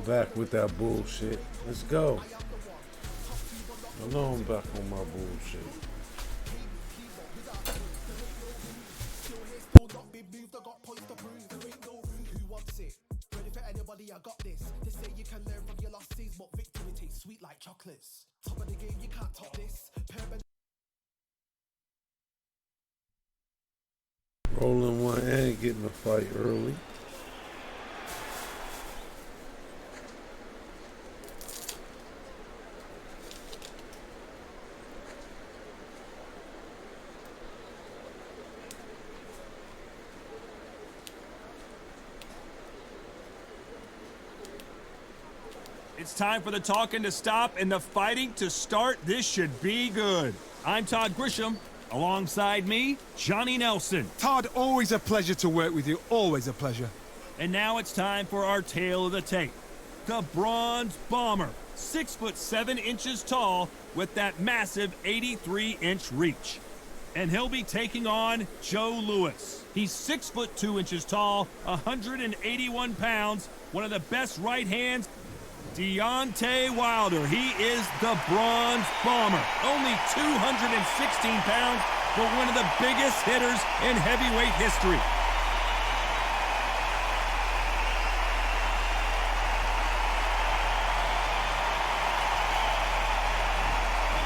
back with that bullshit. Let's go. I know I'm back on my bullshit. I got this. They say you can learn from your losses, but victory tastes sweet like chocolates. Top of the game, you can't top this. Rolling one and getting a fight early. It's time for the talking to stop and the fighting to start. This should be good. I'm Todd Grisham. Alongside me, Johnny Nelson. Todd, always a pleasure to work with you. Always a pleasure. And now it's time for our tale of the tape. The Bronze Bomber, 6'7" tall with that massive 83-inch reach. And he'll be taking on Joe Louis. He's 6'2" tall, 181 pounds, one of the best right hands. Deontay Wilder, he is the Bronze Bomber. Only 216 pounds, but one of the biggest hitters in heavyweight history.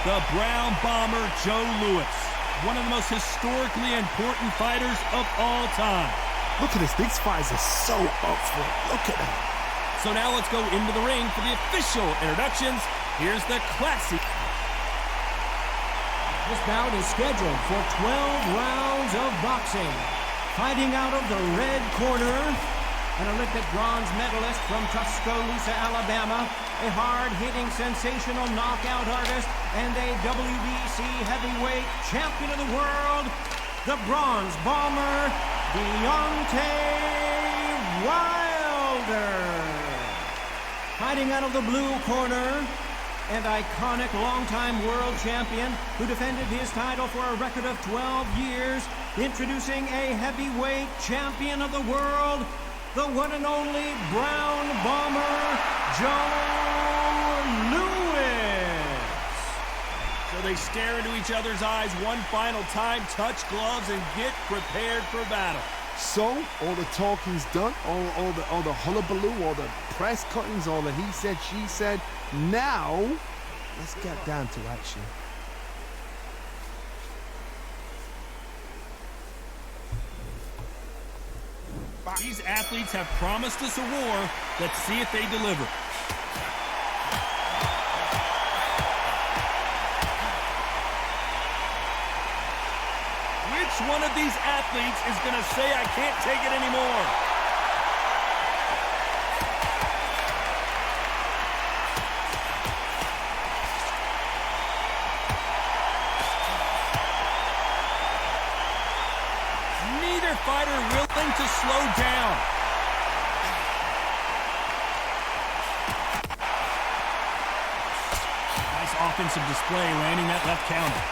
The Brown Bomber, Joe Louis. One of the most historically important fighters of all time. Look at this. These fighters are so up for it. Look at that. So now let's go into the ring for the official introductions. Here's the classic. This bout is scheduled for 12 rounds of boxing. Fighting out of the red corner, an Olympic bronze medalist from Tuscaloosa, Alabama, a hard-hitting, sensational knockout artist, and a WBC heavyweight champion of the world, the Bronze Bomber, Deontay Wilder. Fighting out of the blue corner, an iconic longtime world champion who defended his title for a record of 12 years, introducing a heavyweight champion of the world, the one and only Brown Bomber, Joe Louis. So they stare into each other's eyes one final time, touch gloves, and get prepared for battle. So, all the talking's done, all the hullabaloo, all the press cuttings, all the he said, she said. Now, let's get down to action. These athletes have promised us a war. Let's see if they deliver. Which one of these athletes is going to say, I can't take it anymore? Neither fighter willing to slow down. Nice offensive display, landing that left counter.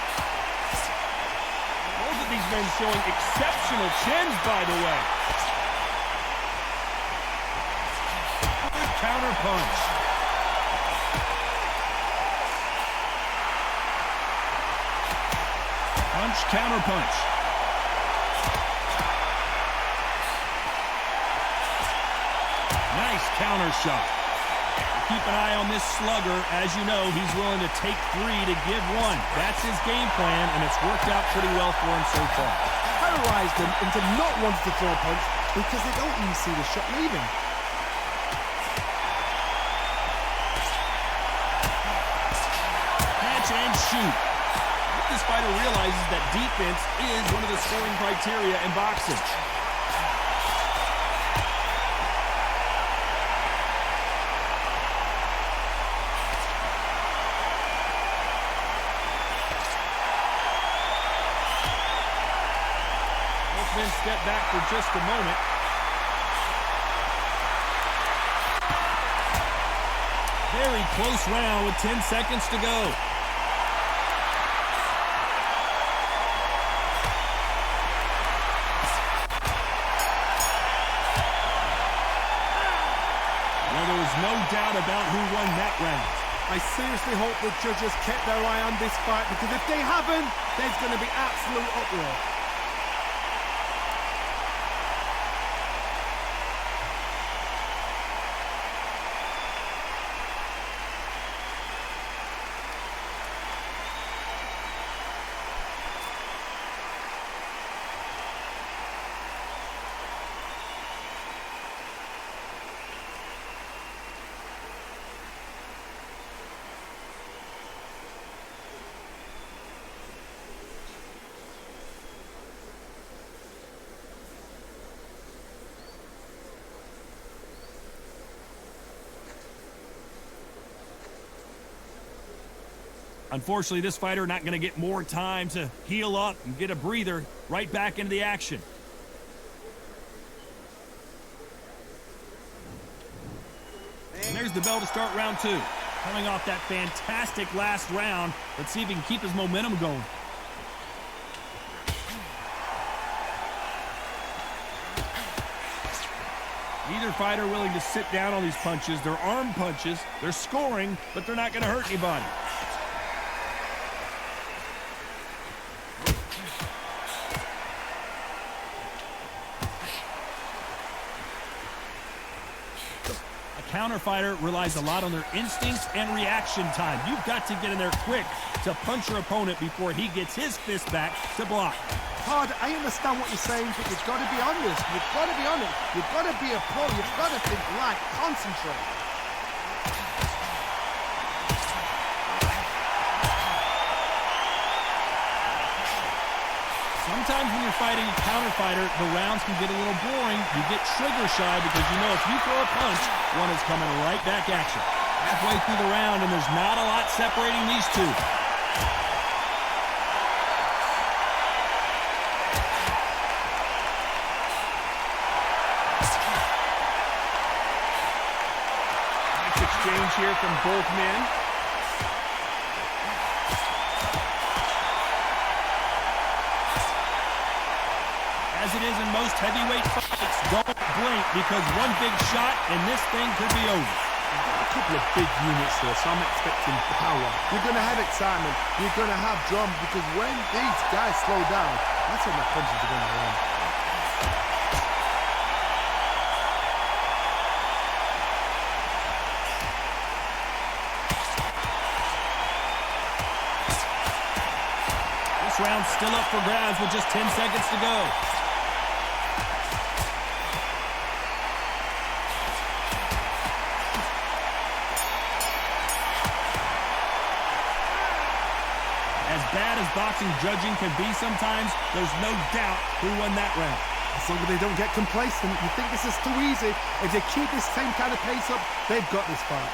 These men showing exceptional chins, by the way. Good counter punch. Punch, counter punch. Nice counter shot. Keep an eye on this slugger. As you know, he's willing to take 3 to give 1. That's his game plan, and it's worked out pretty well for him so far. Terrorized them into not wanting to throw a punch because they don't even see the shot leaving. Catch and shoot. This fighter realizes that defense is one of the scoring criteria in boxing. Then step back for just a moment. Very close round with 10 seconds to go. Well, there was no doubt about who won that round. I seriously hope the judges kept their eye on this fight, because if they haven't, there's going to be absolute uproar. Unfortunately, this fighter not going to get more time to heal up and get a breather. Right back into the action. And there's the bell to start round 2. Coming off that fantastic last round, let's see if he can keep his momentum going. Neither fighter willing to sit down on these punches. They're arm punches. They're scoring, but they're not going to hurt anybody. Counter fighter relies a lot on their instincts and reaction time. You've got to get in there quick to punch your opponent before he gets his fist back to block. Todd, I understand what you're saying, but you've got to be honest. You've got to be honest. You've got to be a pro. You've got to think right. Concentrate. Sometimes when you're fighting a counter fighter, the rounds can get a little boring. You get trigger shy because you know if you throw a punch, one is coming right back at you. Halfway through the round, and there's not a lot separating these two. Nice exchange here from both men. As it is in most heavyweight fights, don't blink, because one big shot and this thing could be over. A couple of big units here, so I'm expecting power. You're going to have excitement. You're going to have drama, because when these guys slow down, that's when the punches are going to land. This round's still up for grabs with just 10 seconds to go. As bad as boxing judging can be sometimes, there's no doubt who won that round. As long as they don't get complacent, you think this is too easy. If they keep this same kind of pace up, they've got this fight.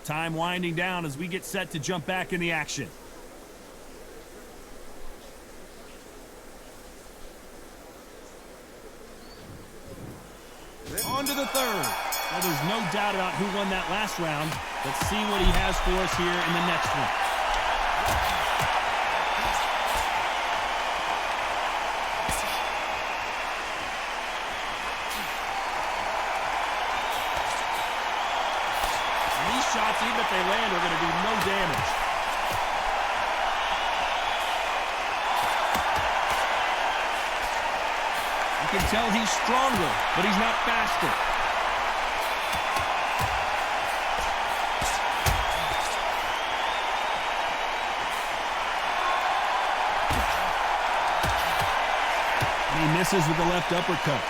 Time winding down as we get set to jump back in the action. On to the third. Well, there's no doubt about who won that last round. Let's see what he has for us here in the next one. Shots, even if they land, are going to do no damage. You can tell he's stronger, but he's not faster. And he misses with the left uppercut.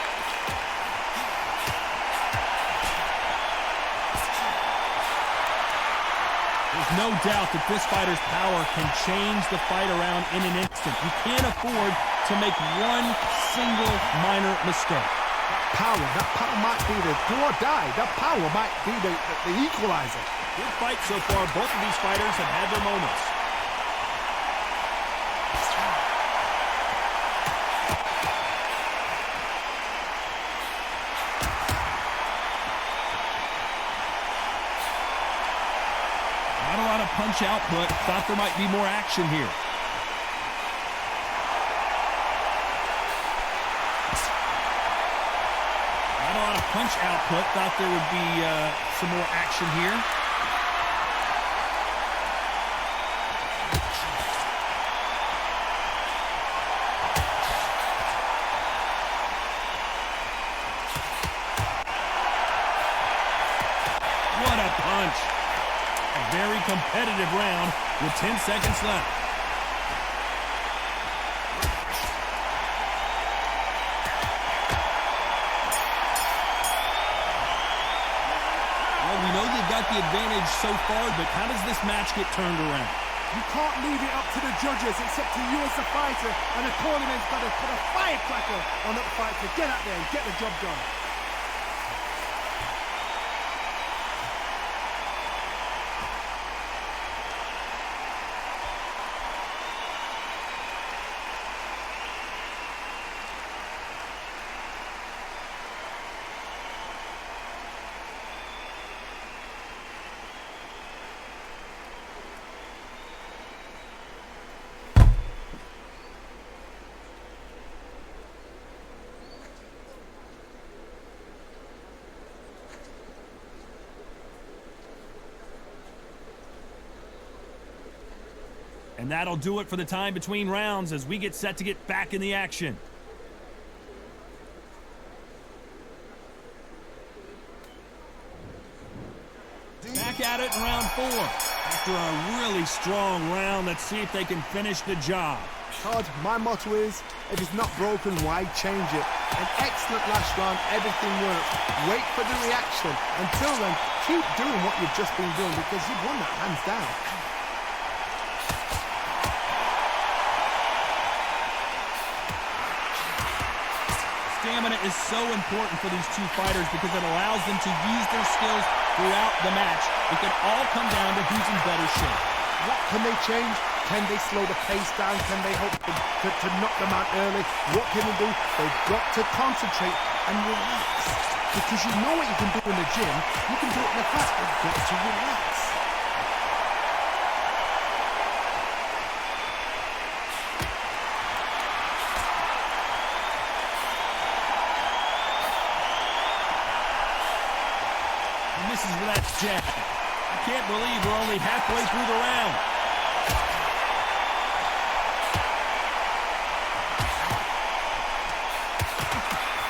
There's no doubt that this fighter's power can change the fight around in an instant. You can't afford to make one single minor mistake. That power might be the do or die. That power might be the equalizer. Good fight so far. Both of these fighters have had their moments. Not a lot of punch output. Thought there might be more action here. Not a lot of punch output. Thought there would be some more action here. What a punch. A very competitive round with 10 seconds left. Well, we know they've got the advantage so far, but how does this match get turned around? You can't leave it up to the judges. It's up to you as the fighter, and the tournament's got to put a firecracker on that fight to get out there and get the job done. And that'll do it for the time between rounds as we get set to get back in the action. Back at it in round 4. After a really strong round, let's see if they can finish the job. Todd, my motto is, if it's not broken, why change it? An excellent last round, everything worked. Wait for the reaction. Until then, keep doing what you've just been doing because you've won that hands down. Stamina is so important for these two fighters because it allows them to use their skills throughout the match. It can all come down to who's in better shape. What can they change? Can they slow the pace down? Can they hope to knock them out early? What can they do? They've got to concentrate and relax. Because you know what you can do in the gym. You can do it in the class. You've got to relax. Misses with that jab. I can't believe we're only halfway through the round.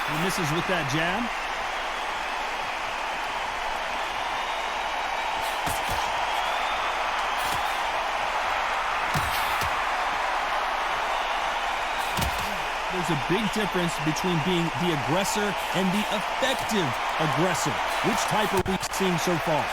He misses with that jab. There's a big difference between being the aggressor and the effective aggressor. Which type are we seeing so far?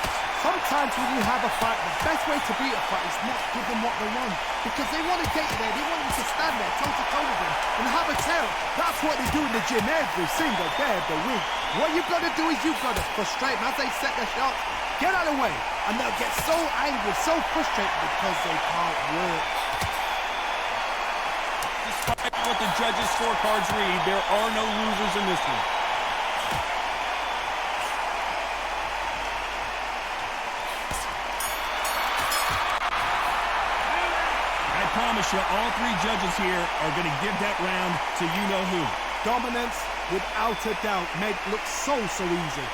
Sometimes when you have a fight, the best way to beat a fight is not give them what they want. Because they want to get you there. They want you to stand there toe-to-toe with them and have a tail. That's what they do in the gym every single day of the week. What you've got to do is you've got to frustrate them as they set their shots. Get out of the way. And they'll get so angry, so frustrated because they can't work. Despite what the judges' scorecards read, there are no losers in this one. I promise you, all three judges here are going to give that round to you-know-who. Dominance, without a doubt, made it look so easy.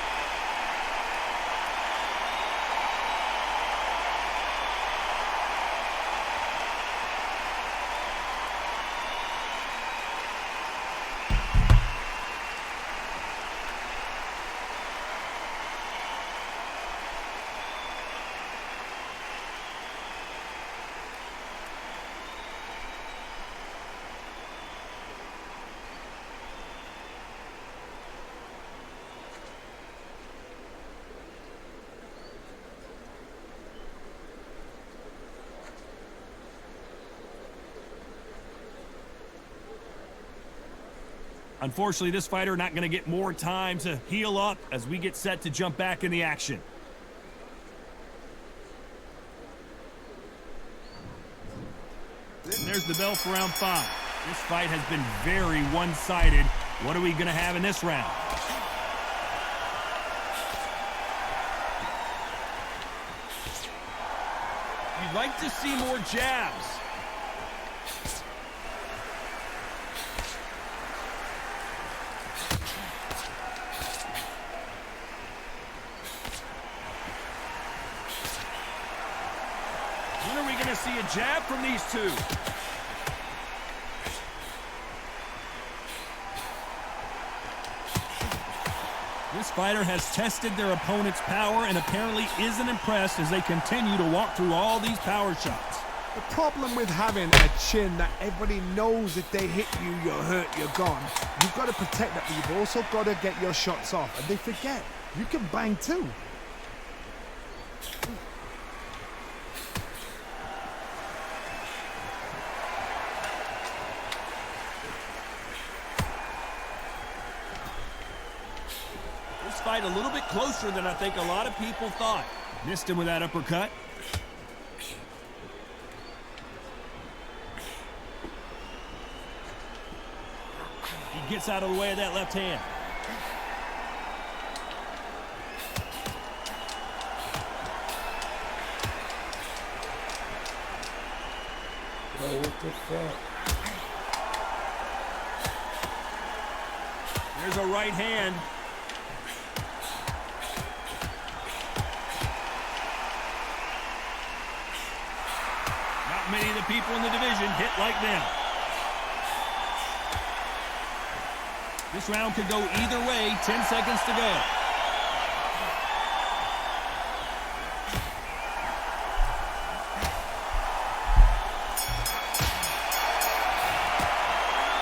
Unfortunately, this fighter not going to get more time to heal up as we get set to jump back in the action. And there's the bell for round 5. This fight has been very one-sided. What are we going to have in this round? You'd like to see more jabs. When are we going to see a jab from these two? This fighter has tested their opponent's power and apparently isn't impressed as they continue to walk through all these power shots. The problem with having a chin that everybody knows if they hit you, you're hurt, you're gone. You've got to protect that, but you've also got to get your shots off. And they forget, you can bang too. Fight a little bit closer than I think a lot of people thought. Missed him with that uppercut. He gets out of the way of that left hand. Oh, what the fuck? There's a right hand. Many of the people in the division hit like them. This round could go either way. 10 seconds to go.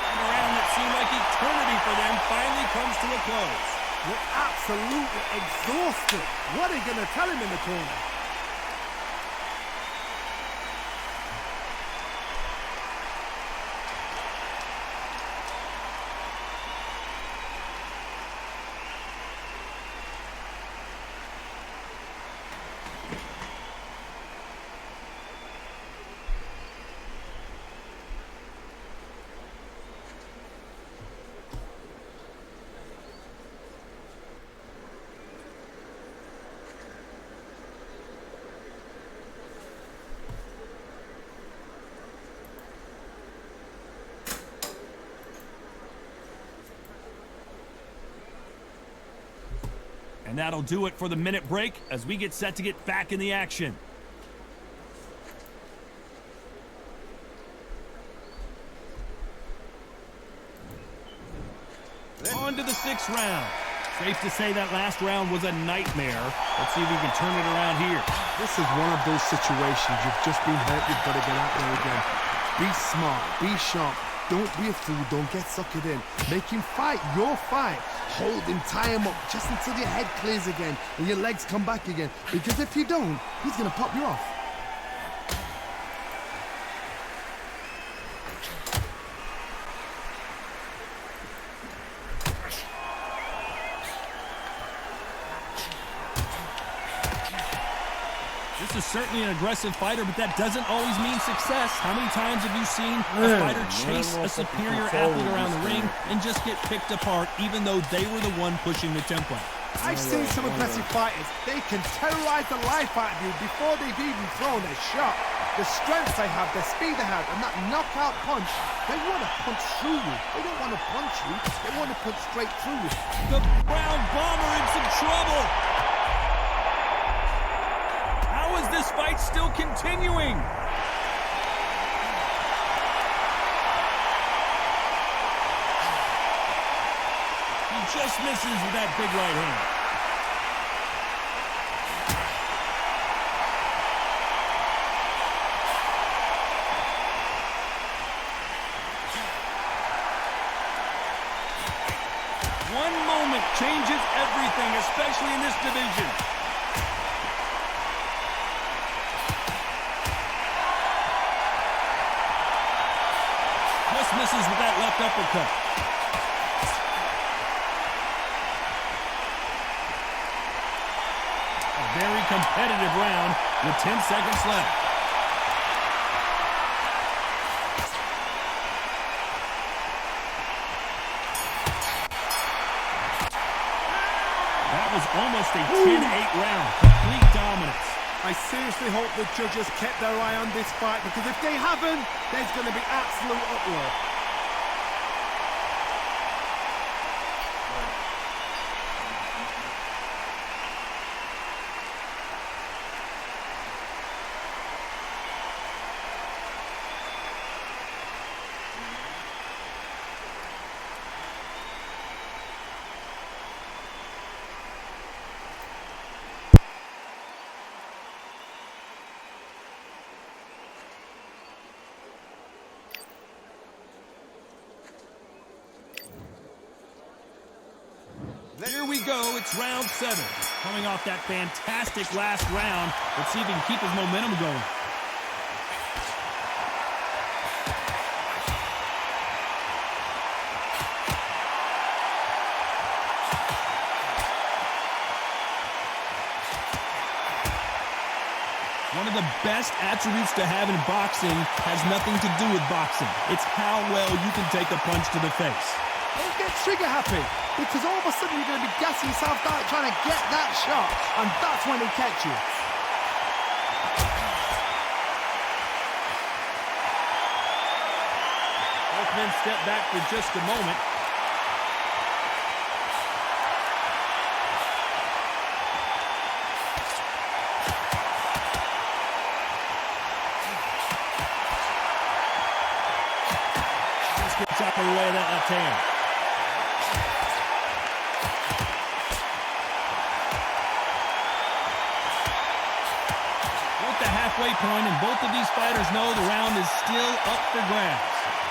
And a round that seemed like eternity for them finally comes to a close. They're absolutely exhausted. What are you going to tell him in the corner? And that'll do it for the minute break as we get set to get back in the action. On to the 6th round. Safe to say that last round was a nightmare. Let's see if we can turn it around here. This is one of those situations. You've just been hurt. You've got to get out there again. Be smart. Be sharp. Don't be a fool. Don't get suckered in. Make him fight your fight. Hold him, tie him up just until your head clears again and your legs come back again. Because if you don't, he's going to pop you off. This is certainly an aggressive fighter, but that doesn't always mean success. How many times have you seen a fighter chase a superior athlete around the ring and just get picked apart even though they were the one pushing the tempo? I've seen some aggressive fighters. They can terrorize the life out of you before they've even thrown a shot. The strength they have, the speed they have, and that knockout punch, they want to punch through you. They don't want to punch you. They want to punch straight through you. The Brown Bomber in some trouble. How is this fight still continuing? He just misses with that big right hand. One moment changes everything, especially in this division. Just misses with that left uppercut. very competitive round with 10 seconds left. That was almost a 10-8 round. Complete dominance. I seriously hope the judges kept their eye on this fight, because if they haven't, there's going to be absolute uproar. Here we go, it's round 7. Coming off that fantastic last round, let's see if he can keep his momentum going. One of the best attributes to have in boxing has nothing to do with boxing. It's how well you can take a punch to the face. Don't get trigger happy, because all of a sudden you're going to be gassing yourself out trying to get that shot, and that's when they catch you. Both men step back for just a moment. Just gets out of the way of that left hand. Halfway point, and both of these fighters know the round is still up for grabs.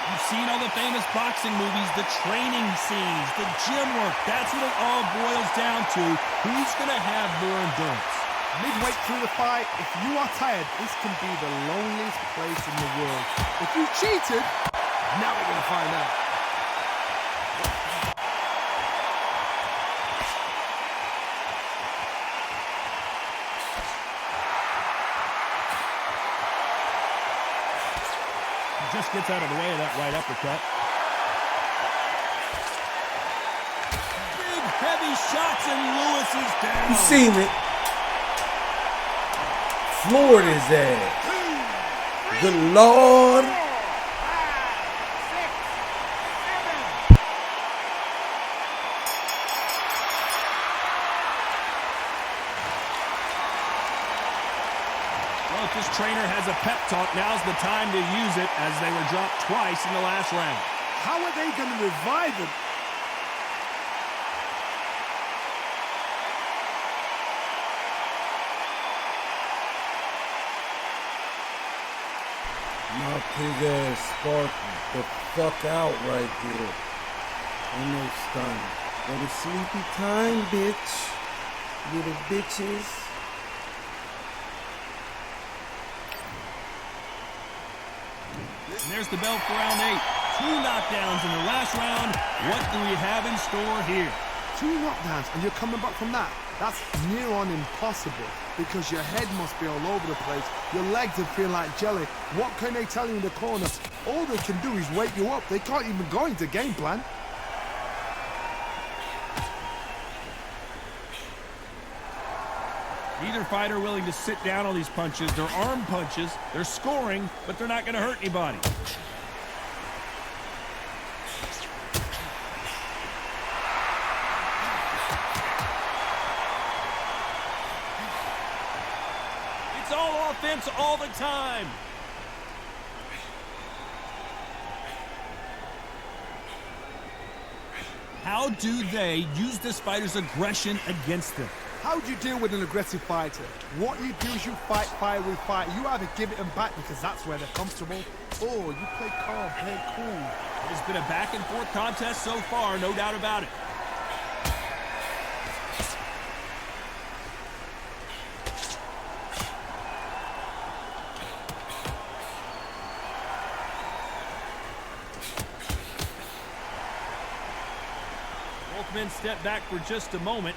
You've seen all the famous boxing movies, the training scenes, the gym work. That's what it all boils down to. Who's going to have more endurance? Midway through the fight, if you are tired, this can be the loneliest place in the world. If you cheated, now we're going to find out. Just gets out of the way of that right uppercut. Big, heavy shots, and Lewis is down. You seen it. Floored his ass. Good Lord. Well, if this trainer has a pep talk, now's the time to use it, as they were dropped twice in the last round. How are they going to revive him? Knock his ass Spartan the fuck out right there. Ain't no stun. Go to sleepy time, bitch. Little bitches. And there's the bell for round 8. 2 knockdowns in the last round. What do we have in store here? 2 knockdowns, and you're coming back from that. That's near on impossible, because your head must be all over the place. Your legs are feeling like jelly. What can they tell you in the corner? All they can do is wake you up. They can't even go into game plan. Neither fighter willing to sit down on these punches. They're arm punches. They're scoring, but they're not going to hurt anybody. It's all offense all the time. How do they use this fighter's aggression against them? How do you deal with an aggressive fighter? What you do is you fight fire with fire. You either give it them back because that's where they're comfortable, or you play calm, play cool. It's been a back-and-forth contest so far, no doubt about it. Both men step back for just a moment.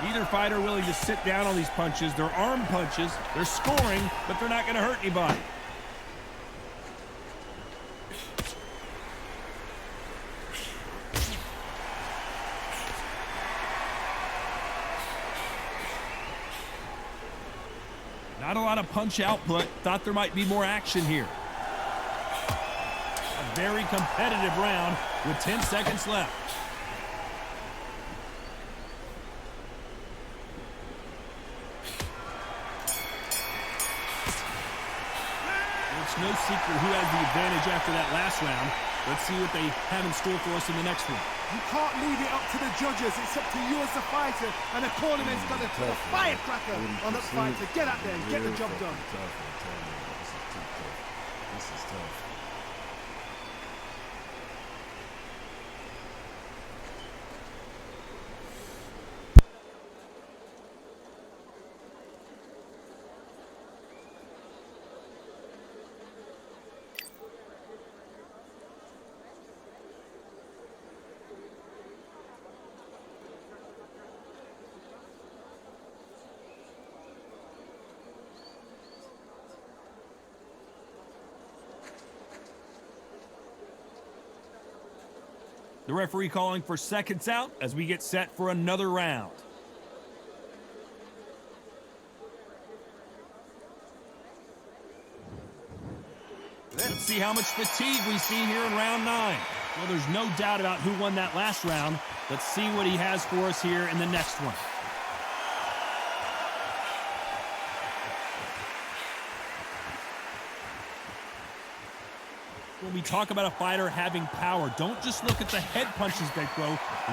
Neither fighter willing to sit down on these punches. They're arm punches. They're scoring, but they're not going to hurt anybody. Not a lot of punch output. Thought there might be more action here. A very competitive round with 10 seconds left. It's no secret who has the advantage after that last round. Let's see what they have in store for us in the next one. You can't leave it up to the judges. It's up to you as a fighter, and the cornerman's got to put a firecracker on that fighter. Get out there and get the job done. This is tough. The referee calling for seconds out as we get set for another round. Let's see how much fatigue we see here in round 9. Well, there's no doubt about who won that last round. Let's see what he has for us here in the next one. When we talk about a fighter having power, don't just look at the head punches they throw.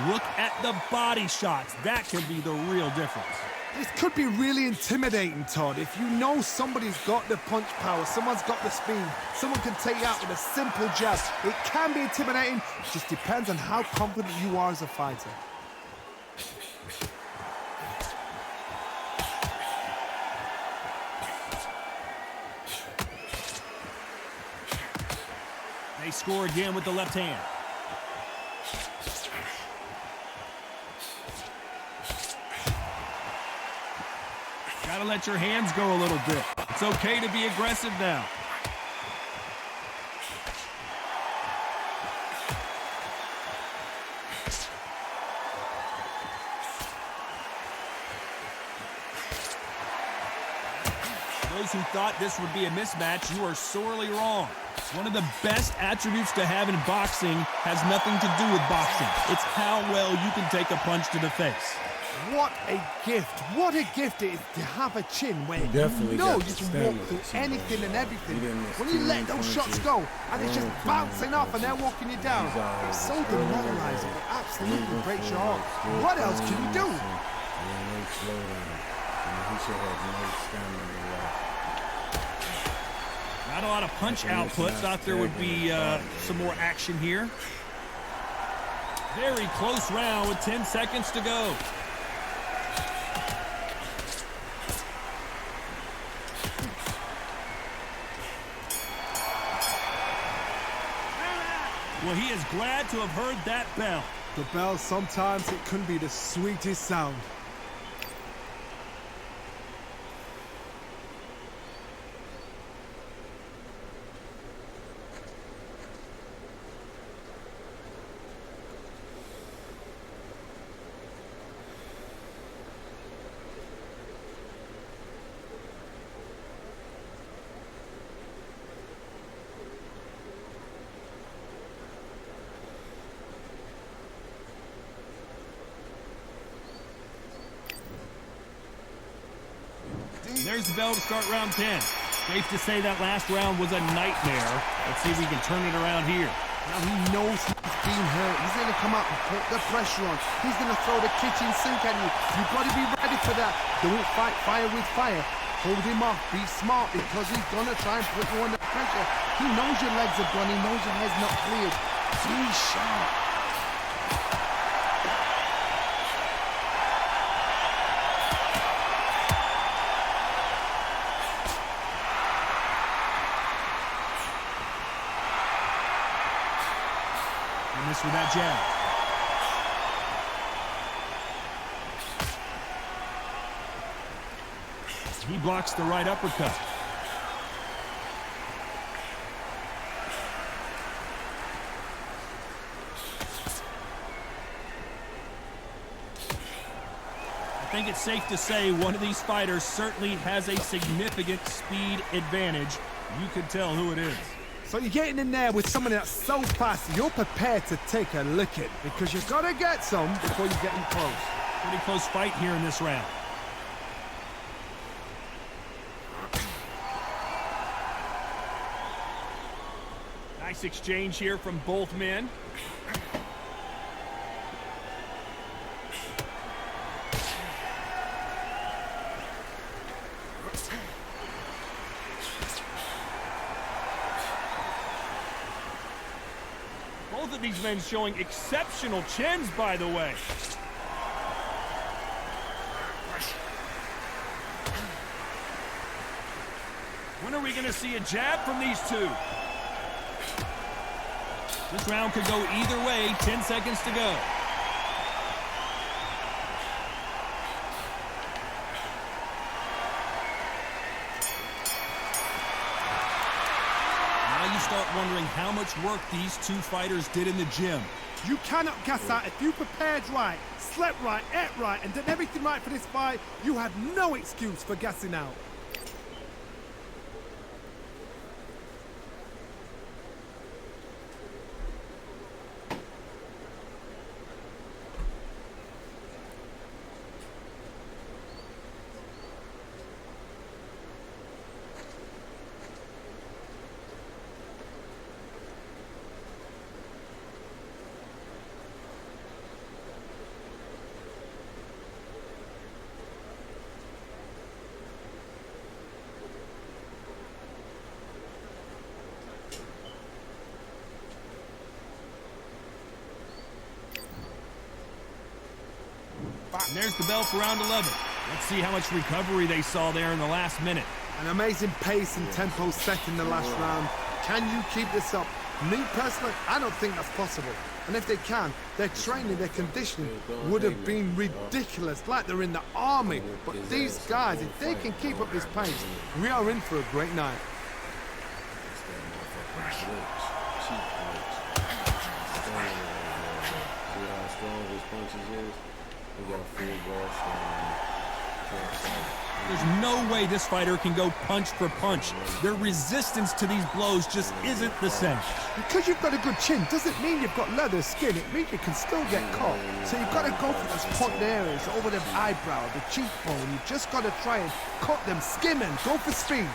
Look at the body shots. That can be the real difference. This could be really intimidating, Todd. If you know somebody's got the punch power, someone's got the speed, someone can take you out with a simple jab. It can be intimidating. It just depends on how confident you are as a fighter. They score again with the left hand. Gotta let your hands go a little bit. It's okay to be aggressive now. Those who thought this would be a mismatch, you are sorely wrong. One of the best attributes to have in boxing has nothing to do with boxing. It's how well you can take a punch to the face. What a gift. What a gift it is to have a chin where you know you can walk through anything and everything. When you let those shots go and it's just bouncing off and they're walking you down, it's so demoralizing. It absolutely breaks your heart. What else can you do? Not a lot of punch output. Thought there would be some more action here. Very close round with 10 seconds to go. Well, he is glad to have heard that bell. The bell, sometimes it can be the sweetest sound. There's the bell to start round 10. Safe to say that last round was a nightmare. Let's see if we can turn it around here. Now he knows he's being hurt. He's going to come out and put the pressure on. He's going to throw the kitchen sink at you. You've got to be ready for that. Don't fight fire with fire. Hold him off. Be smart because he's going to try and put you under pressure. He knows your legs are gone. He knows your head's not cleared. Be sharp. With that jab. He blocks the right uppercut. I think it's safe to say one of these fighters certainly has a significant speed advantage. You can tell who it is. So you're getting in there with someone that's so fast, you're prepared to take a licking because you've got to get some before you get in close. Pretty close fight here in this round. Nice exchange here from both men. Both of these men showing exceptional chins, by the way. When are we going to see a jab from these two? This round could go either way. 10 seconds to go. Now you start wondering how much work these two fighters did in the gym. You cannot gas out. If you prepared right, slept right, ate right, and did everything right for this fight, you have no excuse for gassing out. And there's the bell for round 11. Let's see how much recovery they saw there in the last minute. An amazing pace and tempo set in the last round. Can you keep this up? Me personally, I don't think that's possible. And if they can, their training, their conditioning would have been ridiculous, like they're in the army. But these guys, if they can keep up this pace, we are in for a great night. There's no way this fighter can go punch for punch. Their resistance to these blows just isn't the same. Because you've got a good chin doesn't mean you've got leather skin. It means you can still get caught. So you've got to go for those point areas, over the eyebrow, the cheekbone. You've just got to try and cut them, skim and go for speed.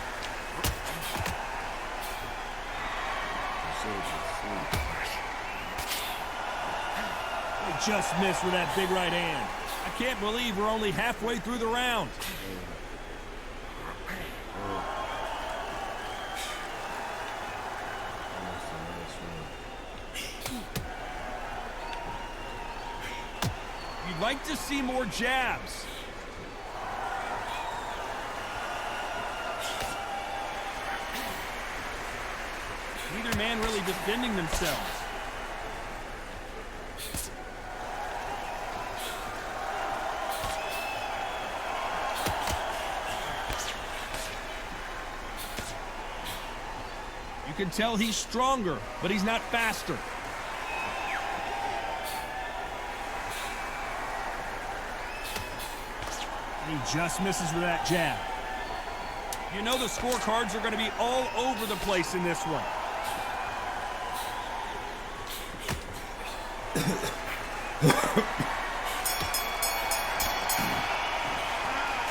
They just missed with that big right hand. I can't believe we're only halfway through the round. You'd like to see more jabs. Neither man really defending themselves. You can tell he's stronger, but he's not faster. He just misses with that jab. You know the scorecards are going to be all over the place in this one.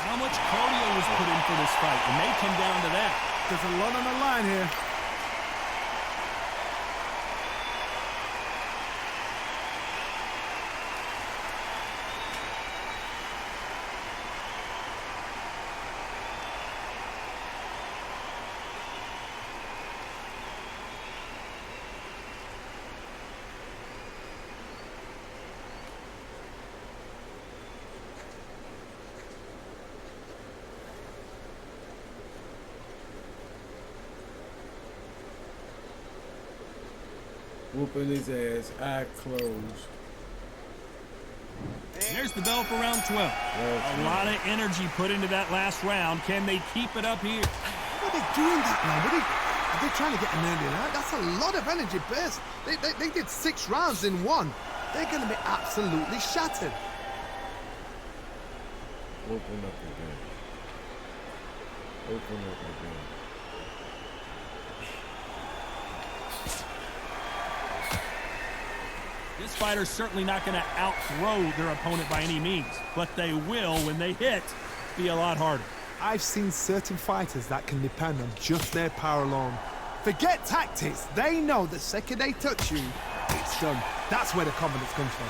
How much cardio was put in for this fight? It may come down to that. There's a lot on the line here. Whooping his ass, eye closed. There's the bell for round 12. A lot of energy put into that last round. Can they keep it up here? What are they doing that now? Are they trying to get an early out? That's a lot of energy burst. They did 6 rounds in one. They're going to be absolutely shattered. Open up again. Open up again. This fighter's certainly not going to outthrow their opponent by any means, but they will, when they hit, be a lot harder. I've seen certain fighters that can depend on just their power alone. Forget tactics. They know the second they touch you, it's done. That's where the confidence comes from.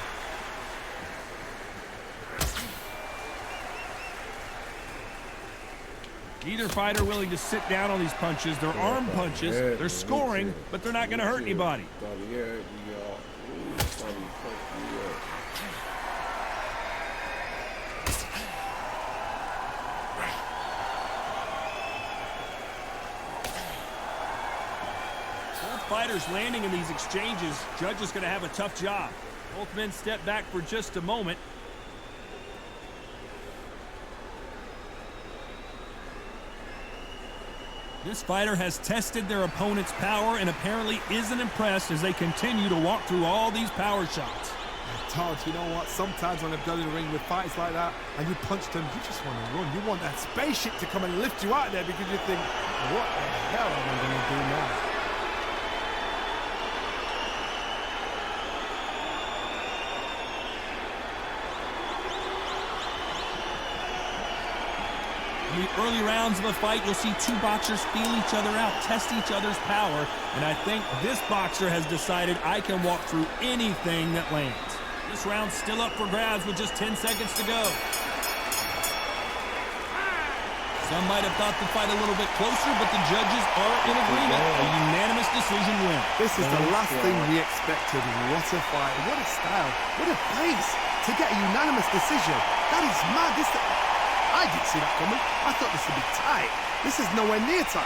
Neither fighter willing to sit down on these punches. They're arm punches. They're scoring, but they're not going to hurt anybody. Both fighters landing in these exchanges. Judge is going to have a tough job. Both men step back for just a moment. This fighter has tested their opponent's power and apparently isn't impressed as they continue to walk through all these power shots. Todd, you know what? Sometimes when I've gone in the ring with fights like that and you punch them, you just want to run. You want that spaceship to come and lift you out there because you think, what the hell am I going to do now? In the early rounds of a fight, you'll see two boxers feel each other out, test each other's power, and I think this boxer has decided I can walk through anything that lands. This round's still up for grabs with just 10 seconds to go. Some might have thought the fight a little bit closer, but the judges are in agreement. A unanimous decision win. This is the last thing we expected. What a fight. What a style. What a pace to get a unanimous decision. That is mad. I didn't see that coming. I thought this would be tight. This is nowhere near tight.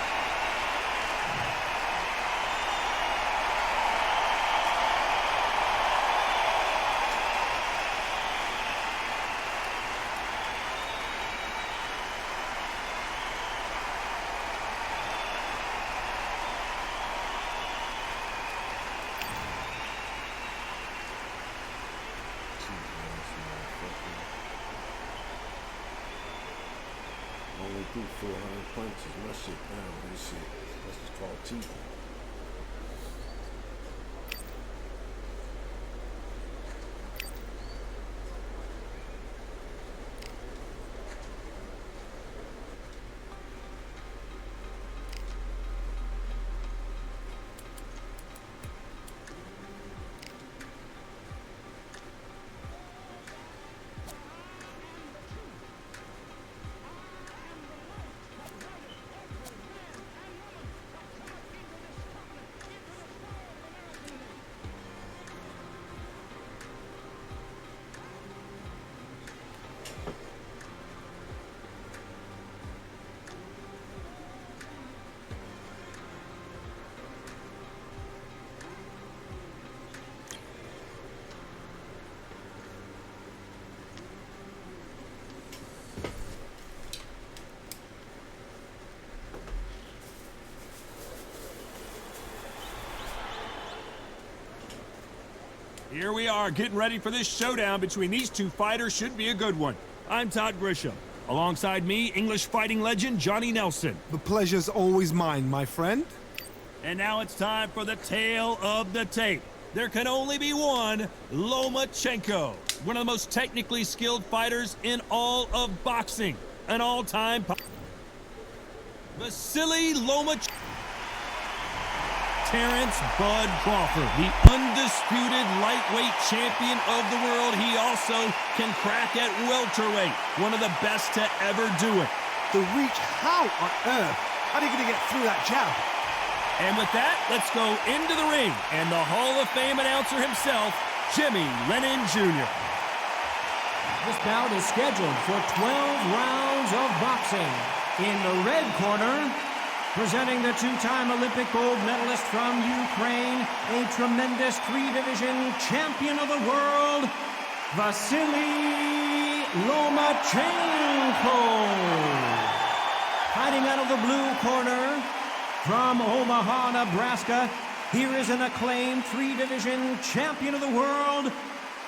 Only threw 400 punches. My shit down. This shit. That's just called cheating. Here we are, getting ready for this showdown between these two fighters. Should be a good one. I'm Todd Grisham. Alongside me, English fighting legend Johnny Nelson. The pleasure's always mine, my friend. And now it's time for the tale of the tape. There can only be one, Lomachenko. One of the most technically skilled fighters in all of boxing. An all-time... Vasily Lomachenko. Terrence Bud Crawford, the undisputed lightweight champion of the world. He also can crack at welterweight, one of the best to ever do it. The reach, how on earth are they going to get through that jab? And with that, let's go into the ring and the Hall of Fame announcer himself, Jimmy Lennon Jr. This bout is scheduled for 12 rounds of boxing. In the red corner, presenting the two-time Olympic gold medalist from Ukraine, a tremendous three-division champion of the world, Vasily Lomachenko. Fighting out of the blue corner from Omaha, Nebraska, here is an acclaimed three-division champion of the world,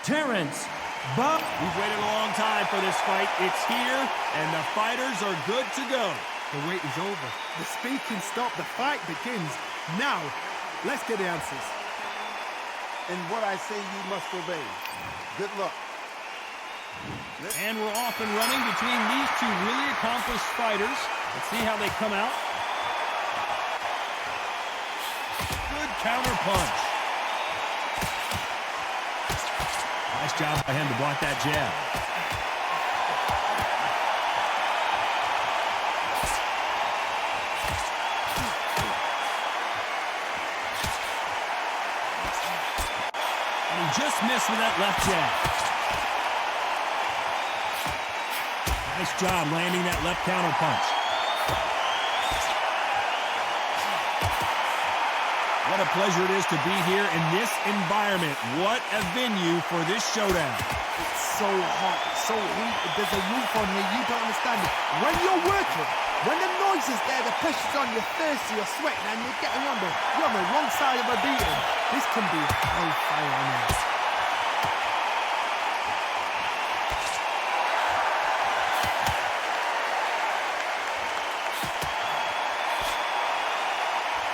Terrence Buck. We've waited a long time for this fight. It's here, and the fighters are good to go. The wait is over. The speed can stop. The fight begins. Now, let's get the answers. And what I say you must obey. Good luck. And we're off and running between these two really accomplished fighters. Let's see how they come out. Good counter punch. Nice job by him to block that jab. And he just missed with that left jab. Nice job landing that left counter punch. What a pleasure it is to be here in this environment. What a venue for this showdown. It's so hot, it's so heat. There's a roof on here, you don't understand it. When you're working, when the noise is there, the pressure's on, you're thirsty, you're sweating, and you're getting on the wrong side of a beating. This can be hellfire on earth.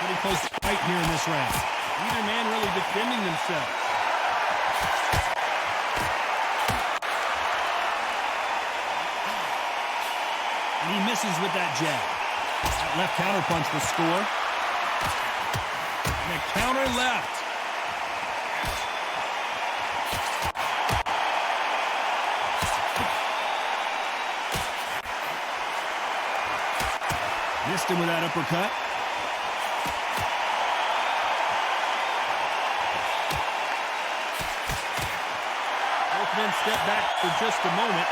Pretty close fight here in this round. Neither man really defending themselves. And he misses with that jab. That left counter punch will score. And a counter left. Missed him with that uppercut. Men step back for just a moment.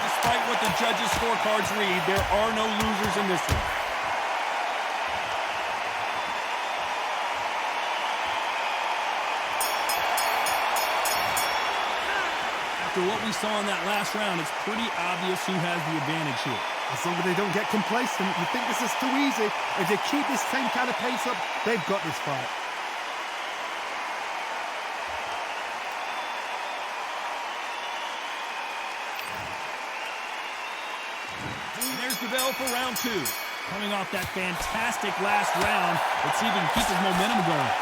Despite what the judges' scorecards read, there are no losers in this one. After what we saw in that last round, it's pretty obvious who has the advantage here. As long as they don't get complacent, you think this is too easy. If they keep this same kind of pace up, they've got this fight. There's the bell for round two. Coming off that fantastic last round, let's see if he can keep his momentum going.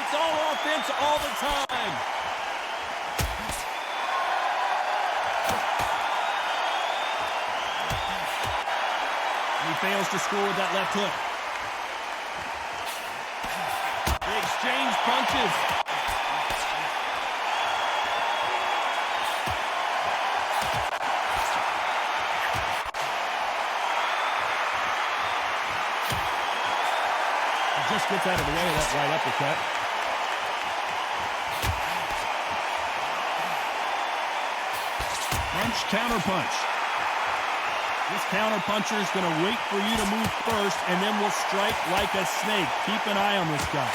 It's all offense all the time. He fails to score with that left hook. They exchange punches. He just gets out of the way of that right uppercut. Punch, counter punch. This counter-puncher is going to wait for you to move first, and then will strike like a snake. Keep an eye on this guy.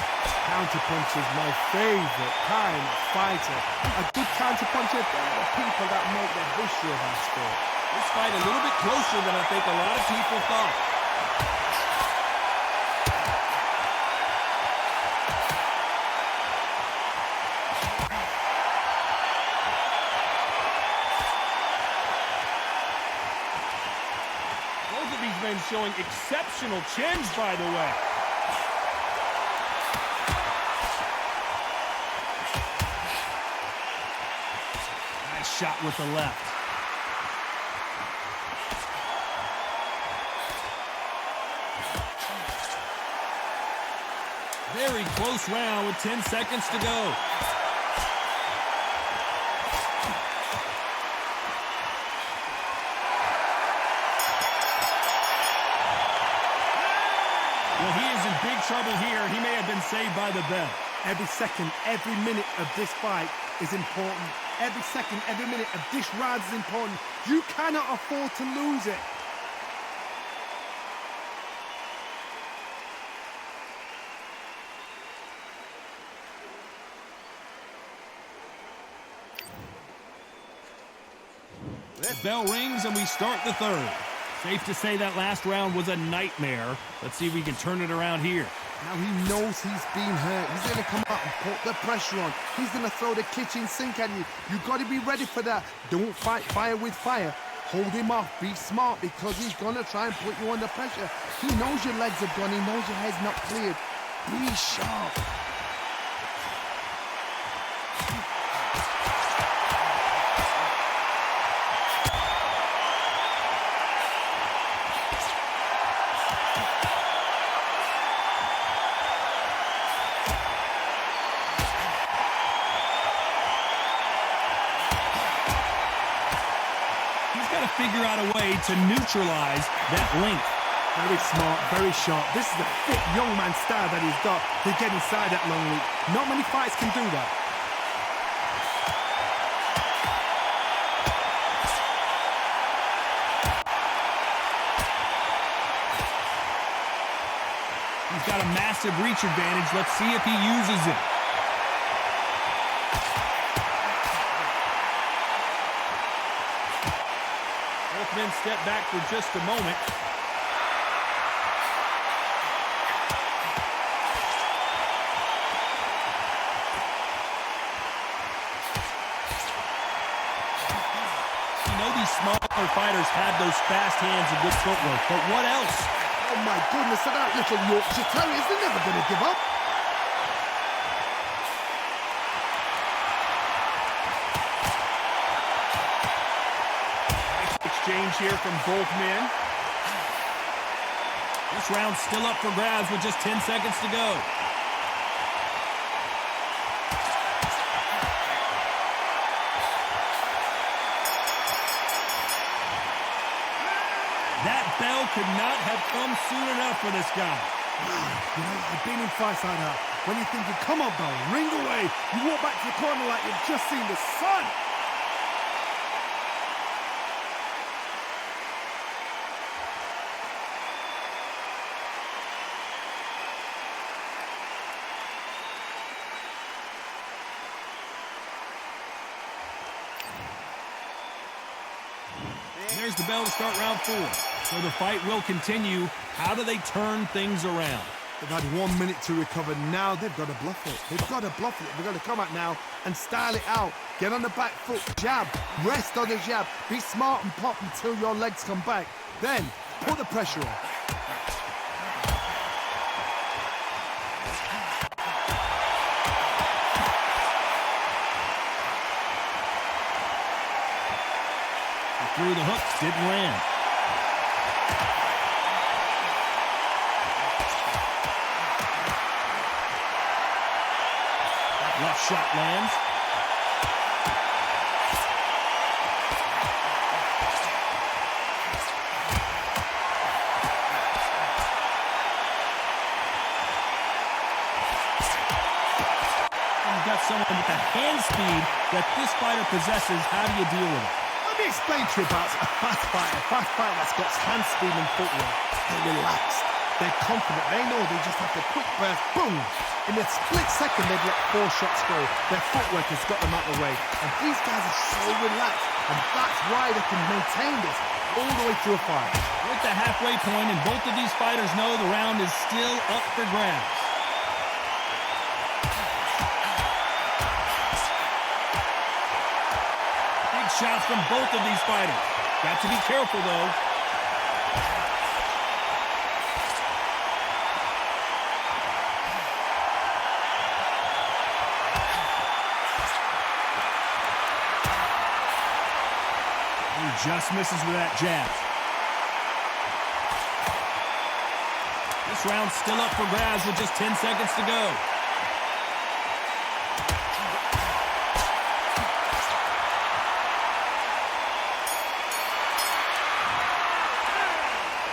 Counter-puncher is my favorite kind of fighter. A good counter-puncher, they're the people that make the history of our sport. This fight a little bit closer than I think a lot of people thought. Men showing exceptional chins, by the way. Nice shot with the left. Very close round with 10 seconds to go. Well, he is in big trouble here. He may have been saved by the bell. Every second, every minute of this fight is important. Every second, every minute of this round is important. You cannot afford to lose it. The bell rings and we start the third. Safe to say that last round was a nightmare. Let's see if we can turn it around here. Now he knows he's been hurt. He's going to come out and put the pressure on. He's going to throw the kitchen sink at you. You've got to be ready for that. Don't fight fire with fire. Hold him off. Be smart because he's going to try and put you under pressure. He knows your legs have gone. He knows your head's not cleared. Be sharp. Figure out a way to neutralize that length. Very smart, very sharp. This is a fit young man style that he's got to get inside that long leap. Not many fights can do that. He's got a massive reach advantage. Let's see if he uses it. Men step back for just a moment. You know these smaller fighters have those fast hands and good footwork, but what else? Oh my goodness, that little Yorkshire Terriers, they're never going to give up. Exchange here from both men. This round's still up for grabs with just 10 seconds to go. That bell could not have come soon enough for this guy. You know, I've been in fights like that. When you're thinking, come on, bell, ring away. You walk back to the corner like you've just seen the sun. There's the bell to start round 4. So the fight will continue. How do they turn things around? They've had 1 minute to recover. Now they've got to bluff it. They've got to bluff it. They've got to come out now and style it out. Get on the back foot, jab, rest on the jab. Be smart and pop until your legs come back. Then put the pressure on. Through the hook, didn't land. Left shot lands. You've got someone with the hand speed that this fighter possesses. How do you deal with it? Let me explain to you about a fast fighter that's got hand speed and footwork. They're relaxed. They're confident. They know they just have to quick burst, boom. In a split second, they've let 4 shots go. Their footwork has got them out of the way. And these guys are so relaxed. And that's why they can maintain this all the way through a fight. We're at the halfway point, and both of these fighters know the round is still up for grabs. Shots from both of these fighters. Got to be careful, though. He just misses with that jab. This round's still up for grabs with just 10 seconds to go.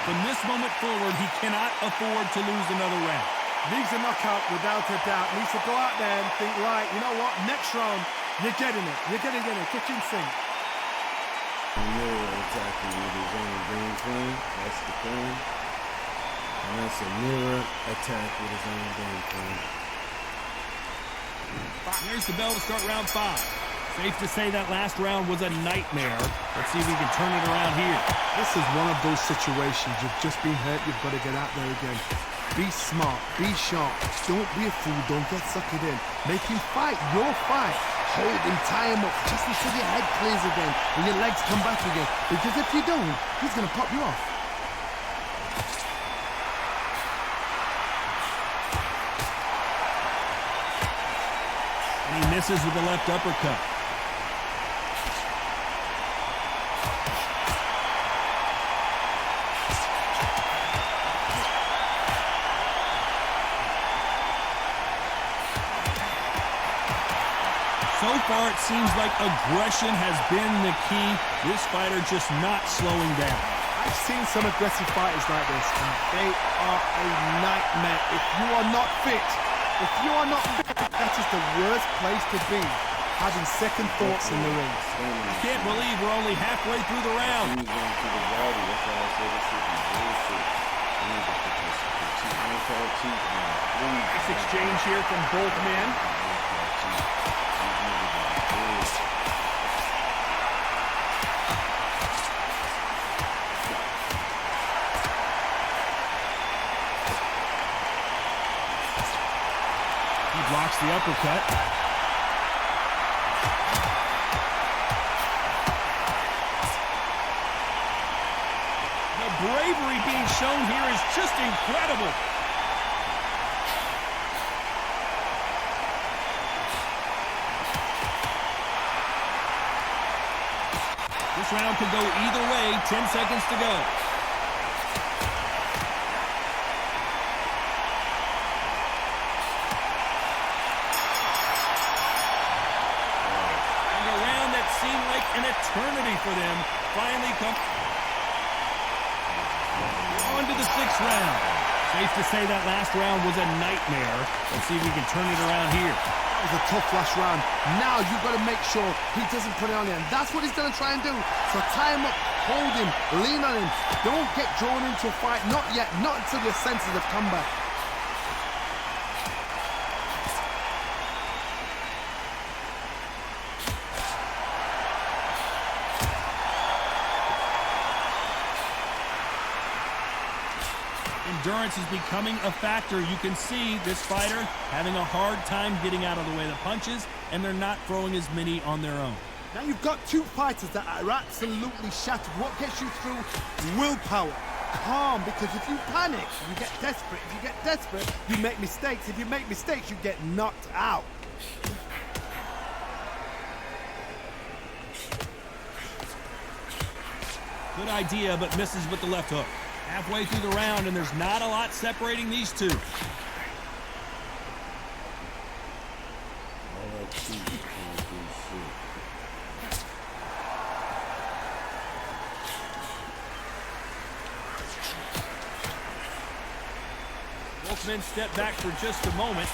From this moment forward, he cannot afford to lose another round. Leaves a knockout without a doubt. Needs to go out there and think, right, you know what? Next round, you're getting it. You're going to get it. Kitchen sink. I know exactly what his own game plan. That's the thing. And that's a mirror attack with his own game plan. There's the bell to start round 5. Safe to say that last round was a nightmare. Let's see if we can turn it around here. This is one of those situations. You've just been hurt. You've got to get out there again. Be smart. Be sharp. Don't be a fool. Don't get suckered in. Make him fight your fight. Hold him, tie him up, just until your head clears again and your legs come back again. Because if you don't, he's going to pop you off. And he misses with the left uppercut. So far, it seems like aggression has been the key. This fighter just not slowing down. I've seen some aggressive fighters like this, and they are a nightmare. If you are not fit, that is the worst place to be, having second thoughts in the ring. I can't believe we're only halfway through the round. He's going to the body. That's why I said this is bullshit. I need to put this This exchange here from both men. Blocks the uppercut. The bravery being shown here is just incredible. This round could go either way. 10 seconds to go. An eternity for them finally come on to the 6th round. Safe to say that last round was a nightmare. Let's see if we can turn it around here. That was a tough last round. Now you've got to make sure he doesn't put it on you, and that's what he's going to try and do. So tie him up, hold him, lean on him. Don't get drawn into a fight. Not yet. Not until your senses have come back. Endurance is becoming a factor. You can see this fighter having a hard time getting out of the way of the punches, and they're not throwing as many on their own. Now you've got two fighters that are absolutely shattered. What gets you through? Willpower. Calm, because if you panic, you get desperate. If you get desperate, you make mistakes. If you make mistakes, you get knocked out. Good idea, but misses with the left hook. Halfway through the round, and there's not a lot separating these two. Both men step back for just a moment.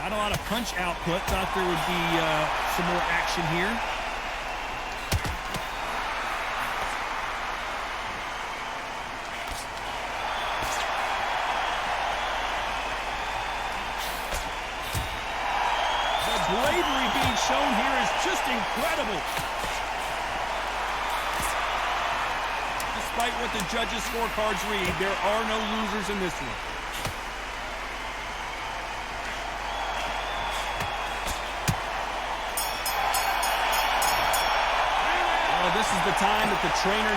Not a lot of punch output. Thought there would be some more action here. The bravery being shown here is just incredible. Despite what the judges' scorecards read, there are no losers in this one. This is the time that the trainer...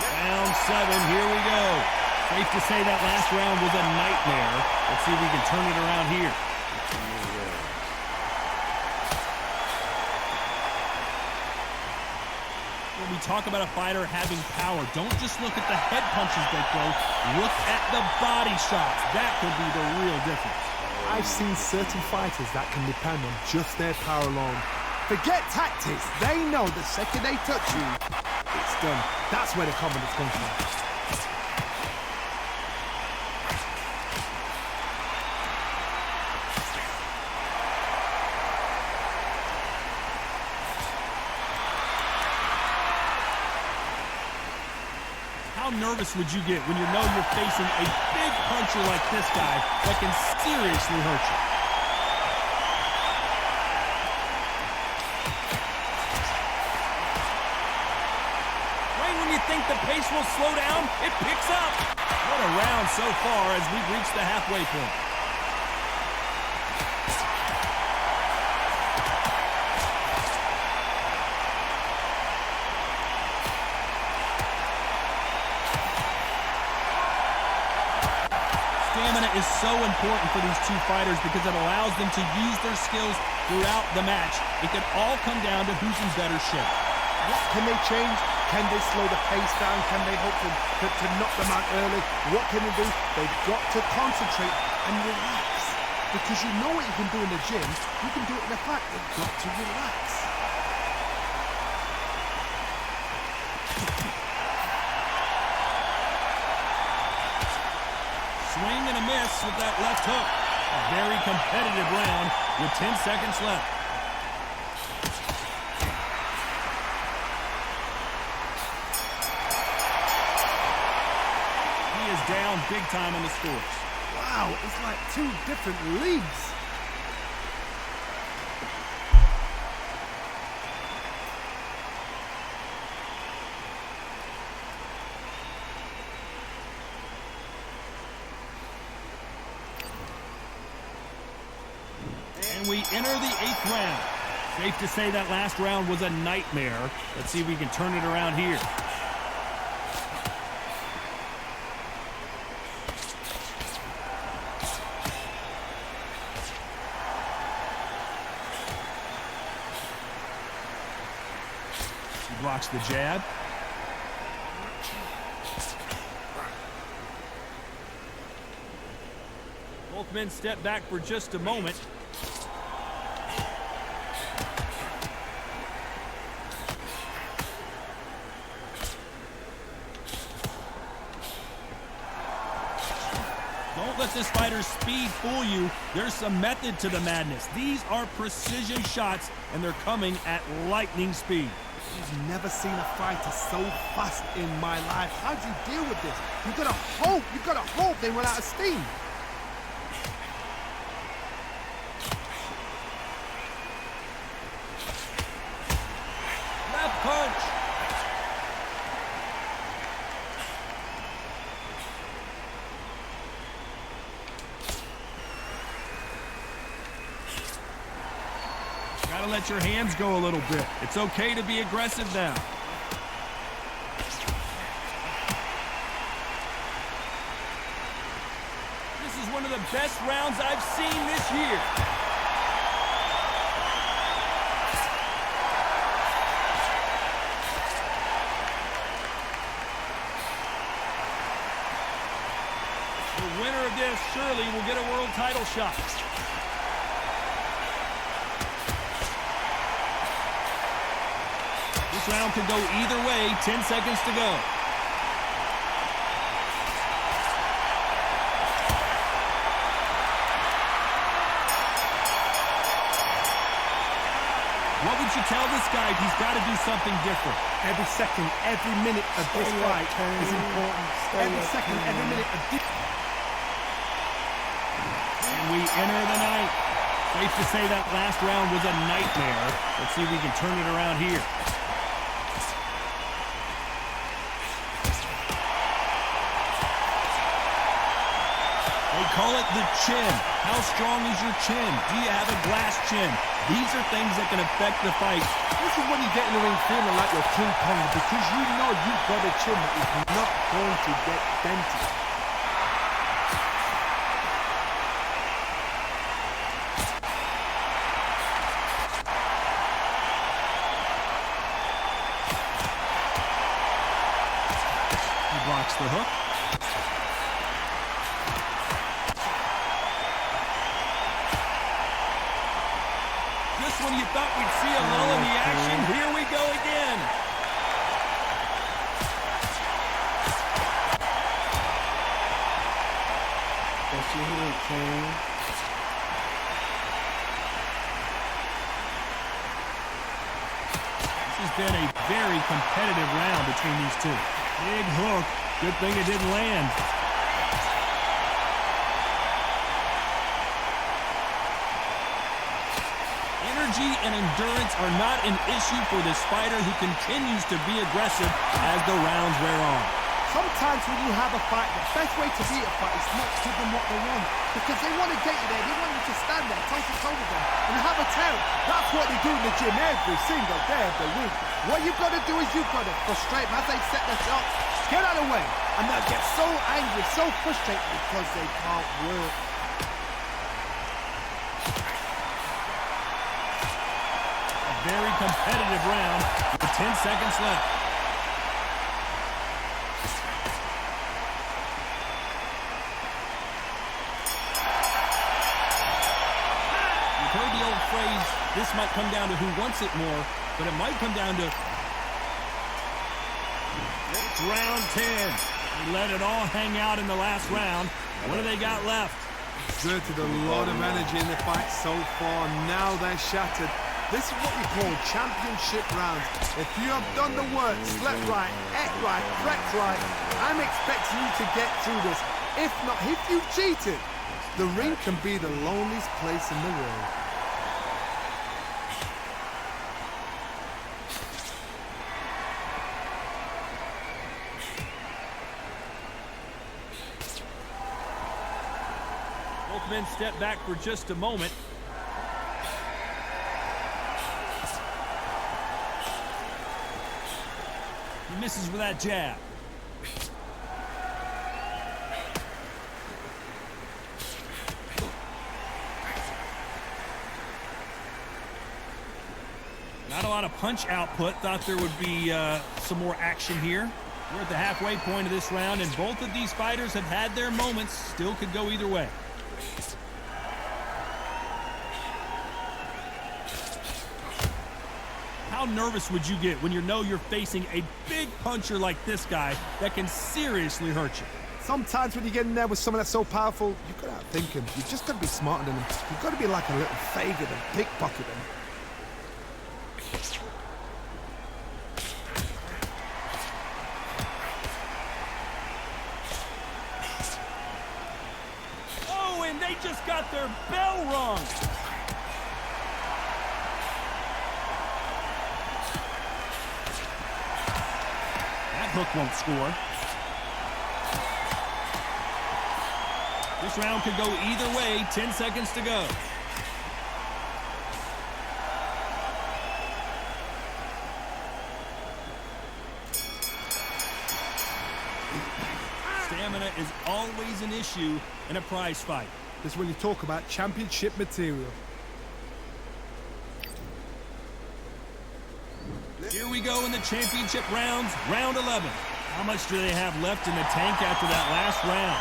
Round 7, here we go. Safe to say that last round was a nightmare. Let's see if we can turn it around here. When we talk about a fighter having power, don't just look at the head punches they throw. Look at the body shots. That could be the real difference. I've seen certain fighters that can depend on just their power alone. Forget tactics. They know the second they touch you, it's done. That's where the confidence comes from. How nervous would you get when you know you're facing a big puncher like this guy that can seriously hurt you? Right when you think the pace will slow down, it picks up. What a round so far as we've reached the halfway point. Stamina is so important for these two fighters because it allows them to use their skills throughout the match. It can all come down to who's in better shape. What can they change? Can they slow the pace down? Can they hope to knock them out early? What can they do? They've got to concentrate and relax. Because you know what you can do in the gym, you can do it in the fight. You've got to relax. Swing and a miss with that left hook. A very competitive round with 10 seconds left. He is down big time on the scores. Wow, it's like two different leagues. And we enter the 8th round. Safe to say that last round was a nightmare. Let's see if we can turn it around here. He blocks the jab. Both men step back for just a moment. Don't let this fighter's speed fool you. There's some method to the madness. These are precision shots, and they're coming at lightning speed. I've never seen a fighter so fast in my life. How do you deal with this? You've got to hope they run out of steam. Left punch. Gotta let your hands go a little bit. It's okay to be aggressive now. This is one of the best rounds I've seen this year. The winner of this surely will get a world title shot. This round could go either way. 10 seconds to go. What would you tell this guy? He's got to do something different. Every second, every minute of this fight is important. Every second, every minute of this. And we enter the ninth. Safe to say that last round was a nightmare. Let's see if we can turn it around here. They call it the chin. How strong is your chin? Do you have a glass chin? These are things that can affect the fight. This is when you get in the ring feeling like you're King Kong because you know you've got a chin that is not going to get dented. He blocks the hook. when you thought we'd see a lull in the action, here we go again. That's your hand, Kane. This has been a very competitive round between these two. Big hook. Good thing it didn't land. Energy and endurance are not an issue for this fighter who continues to be aggressive as the rounds wear on. Sometimes when you have a fight, the best way to beat a fight is not to give them what they want. Because they want to get you there, they want you to stand there, toe-to-toe with them, and have a tear. That's what they do in the gym every single day of the week. What you've got to do is you've got to frustrate them as they set their shots. Get out of the way. And they'll get so angry, so frustrated because they can't work. A very competitive round with 10 seconds left. You've heard the old phrase, this might come down to who wants it more, but it might come down to... It's round 10. They let it all hang out in the last round. What do they got left? Exerted a lot of energy in the fight so far. Now they're shattered. This is what we call championship rounds. If you have done the work, slept right, ate right, prepped right, I'm expecting you to get through this. If not, if you cheated, the ring can be the loneliest place in the world. Both men step back for just a moment. He misses with that jab. Not a lot of punch output. Thought there would be some more action here. We're at the halfway point of this round, and both of these fighters have had their moments. Still could go either way. How nervous would you get when you know you're facing a big puncher like this guy that can seriously hurt you? Sometimes when you get in there with someone that's so powerful, you've got to outthink him. You've just got to be smarter than him. You've got to be like a little faggot and pickpocket him. Oh, and they just got their bell rung. Hook won't score. This round could go either way. 10 seconds to go. Stamina is always an issue in a prize fight. This is when you talk about championship material. Here we go in the championship rounds, round 11. How much do they have left in the tank after that last round?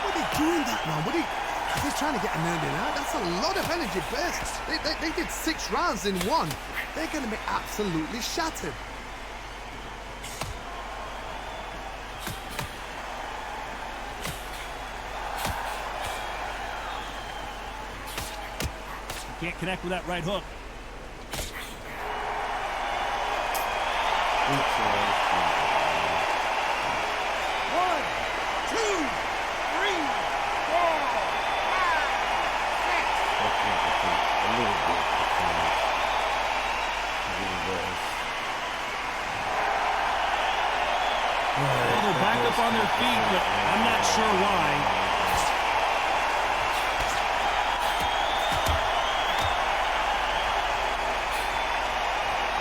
What are they doing that round? Are they trying to get an earning out? That's a lot of energy burst. They did 6 rounds in one. They're going to be absolutely shattered. Can't connect with that right hook. They're back up on their feet, but I'm not sure why.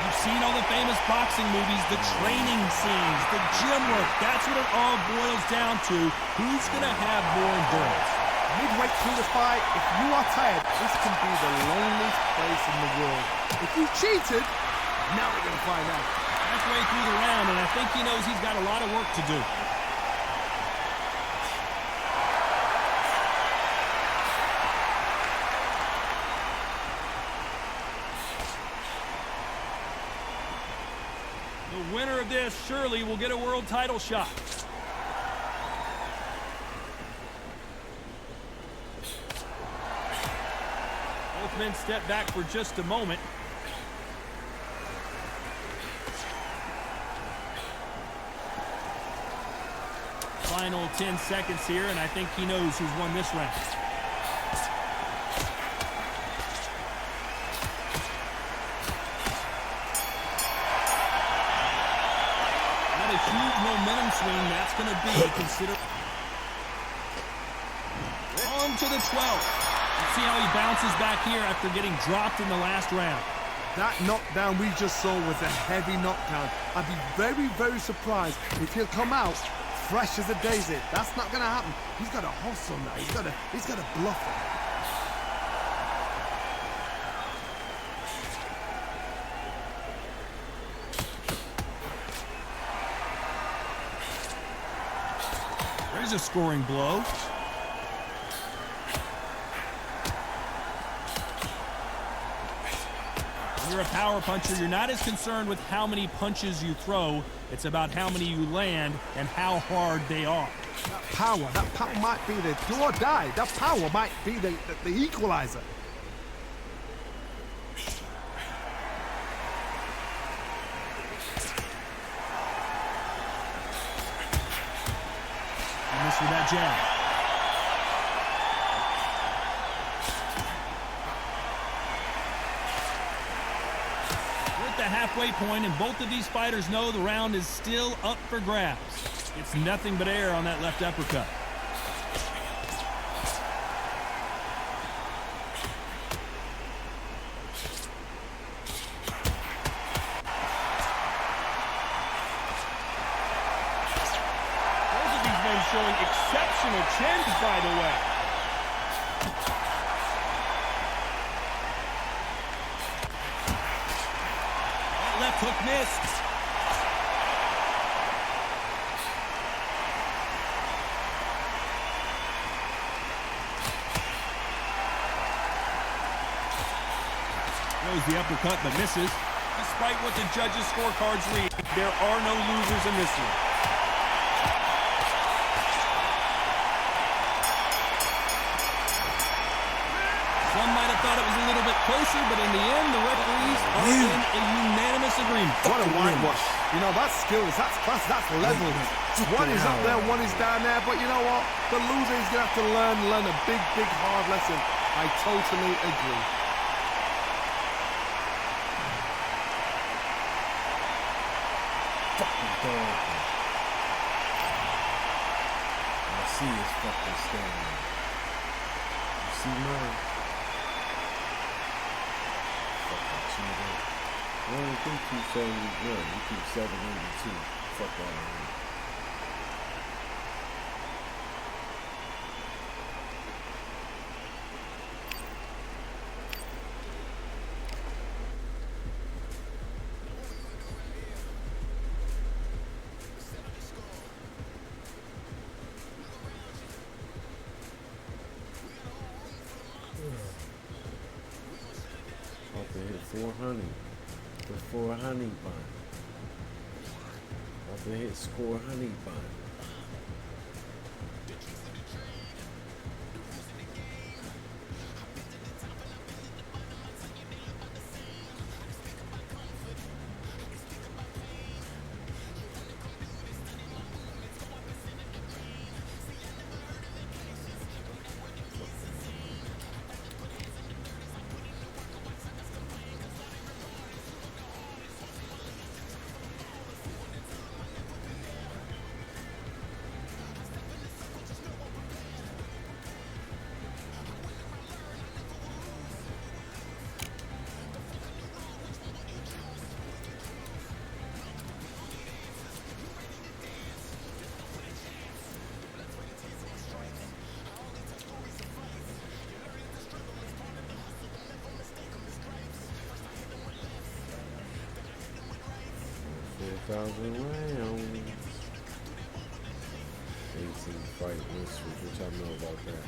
You've seen all the famous boxing movies, the training scenes, the gym work. That's what it all boils down to. Who's going to have more endurance? Midway through the fight, if you are tired, this can be the loneliest place in the world. If you cheated, now we're going to find out. Halfway through the round, and I think he knows he's got a lot of work to do. this, surely we'll get a world title shot. Both men step back for just a moment. Final 10 seconds here, and I think he knows who's won this round. Not a huge momentum swing. That's going to be considered. On to the 12th. Let's see how he bounces back here after getting dropped in the last round. That knockdown we just saw was a heavy knockdown. I'd be very, very surprised if he'll come out fresh as a daisy. That's not going to happen. He's got to hustle now. He's got to bluff it. There's a scoring blow. When you're a power puncher, you're not as concerned with how many punches you throw. It's about how many you land and how hard they are. That power might be the do or die. That power might be the equalizer. He missed with that jab. Halfway point, and both of these fighters know the round is still up for grabs. It's nothing but air on that left uppercut. Both of these men showing exceptional chins, by the way. Left hook missed. Throws the uppercut but misses. Despite what the judges' scorecards read, there are no losers in this one. Some might have thought it was a little bit closer, but in the end, the referees are in a unanimous agreement. What a whitewash. You know, that's skills, that's class, that's level. One is up there, one is down there, but you know what? The loser is going to have to learn a big, big, hard lesson. I totally agree. Fucking dog. I see his fucking standing. You see mine? I don't think 271. You keep 782. Fuck all of that. About to hit 400. Before honey bun. About to hit score honey bun. Rounds. 18 fight wins, which I know about that.